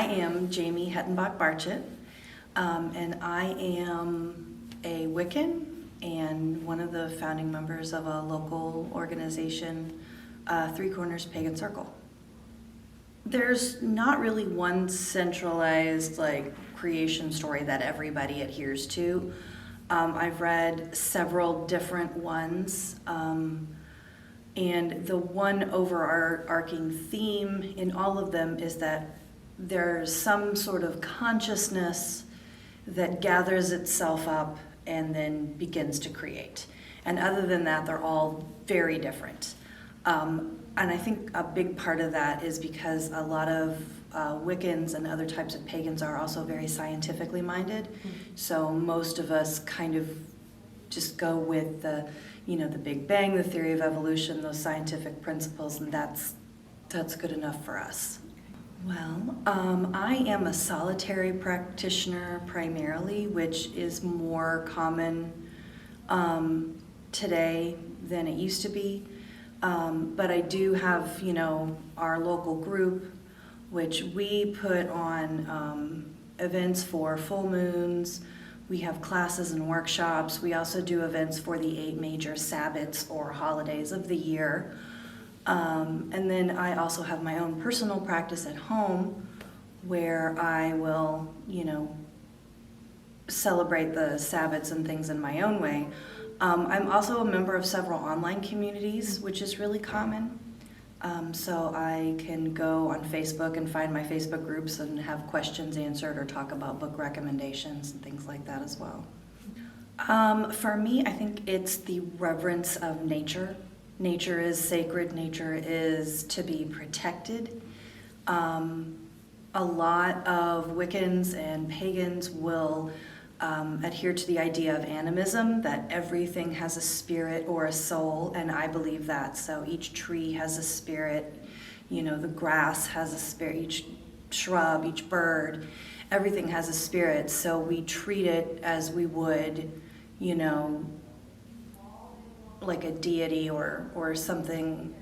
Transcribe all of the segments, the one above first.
am Jamie Hettenbach-Barchett, and I am a Wiccan and one of the founding members of a local organization, Three Corners Pagan Circle. There's not really one centralized creation story that everybody adheres to. I've read several different ones, and the one overarching theme in all of them is that there's some sort of consciousness that gathers itself up and then begins to create. And other than that, they're all very different. And I think a big part of that is because a lot of Wiccans and other types of pagans are also very scientifically minded. So most of us kind of just go with the Big Bang, the theory of evolution, those scientific principles, and that's good enough for us. Well, I am a solitary practitioner primarily, which is more common today than it used to be. But I do have, our local group, which we put on events for full moons. We have classes and workshops. We also do events for the 8 major Sabbats or holidays of the year. And then I also have my own personal practice at home where I will, celebrate the Sabbats and things in my own way. I'm also a member of several online communities, which is really common. So I can go on Facebook and find my Facebook groups and have questions answered or talk about book recommendations and things like that as well. For me, I think it's the reverence of nature. Nature is sacred. Nature is to be protected. A lot of Wiccans and pagans will adhere to the idea of animism, that everything has a spirit or a soul, and I believe that. So each tree has a spirit, the grass has a spirit, each shrub, each bird, everything has a spirit. So we treat it as we would, like a deity or something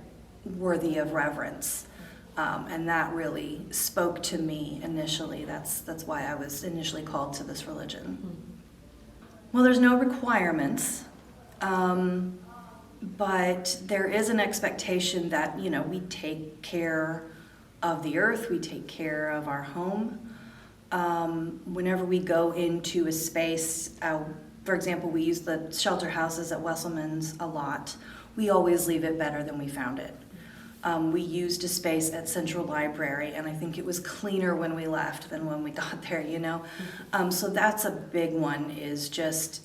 worthy of reverence. And that really spoke to me initially. That's why I was initially called to this religion. Well, there's no requirements, but there is an expectation that, we take care of the earth, we take care of our home. Whenever we go into a space, for example, we use the shelter houses at Wesselman's a lot. We always leave it better than we found it. We used a space at Central Library, and I think it was cleaner when we left than when we got there, So that's a big one, is just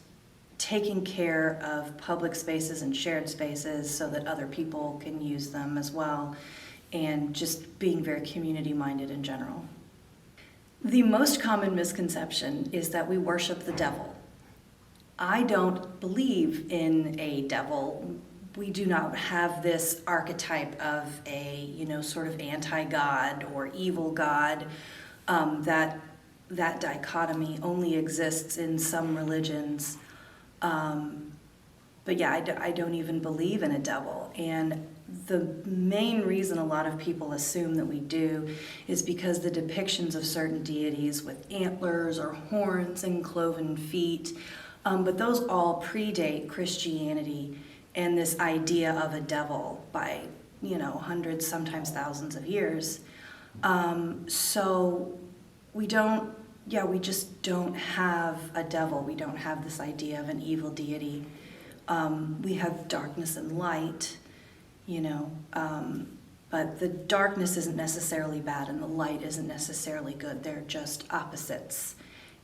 taking care of public spaces and shared spaces so that other people can use them as well, and just being very community-minded in general. The most common misconception is that we worship the devil. I don't believe in a devil. We do not have this archetype of a, sort of anti-God or evil God. That dichotomy only exists in some religions. But yeah, I don't even believe in a devil. And the main reason a lot of people assume that we do is because the depictions of certain deities with antlers or horns and cloven feet, but those all predate Christianity and this idea of a devil by, hundreds, sometimes thousands of years. So we just don't have a devil. We don't have this idea of an evil deity. We have darkness and light, but the darkness isn't necessarily bad and the light isn't necessarily good. They're just opposites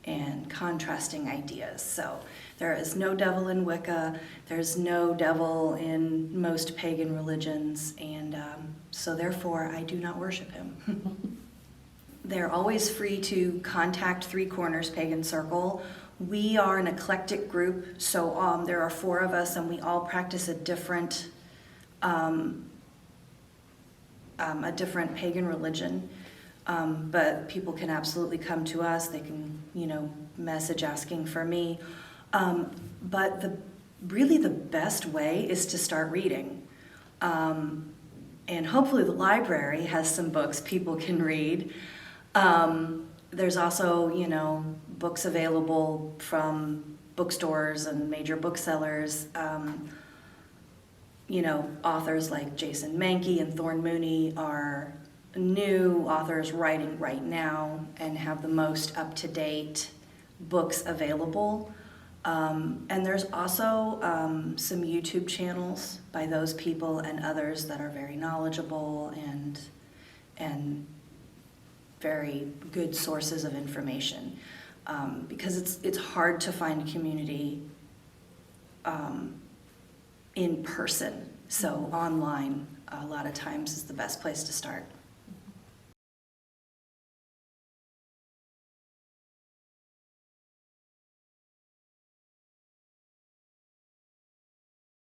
and contrasting ideas. So there is no devil in Wicca, there's no devil in most pagan religions, and so therefore I do not worship him. They're always free to contact Three Corners Pagan Circle. We are an eclectic group, so there are 4 of us and we all practice a different pagan religion. But people can absolutely come to us. They can, message asking for me. But the best way is to start reading. And hopefully the library has some books people can read. There's also, books available from bookstores and major booksellers. Authors like Jason Mankey and Thorne Mooney are new authors writing right now and have the most up-to-date books available. And there's also some YouTube channels by those people and others that are very knowledgeable and very good sources of information. Because it's hard to find community in person. So online, a lot of times, is the best place to start.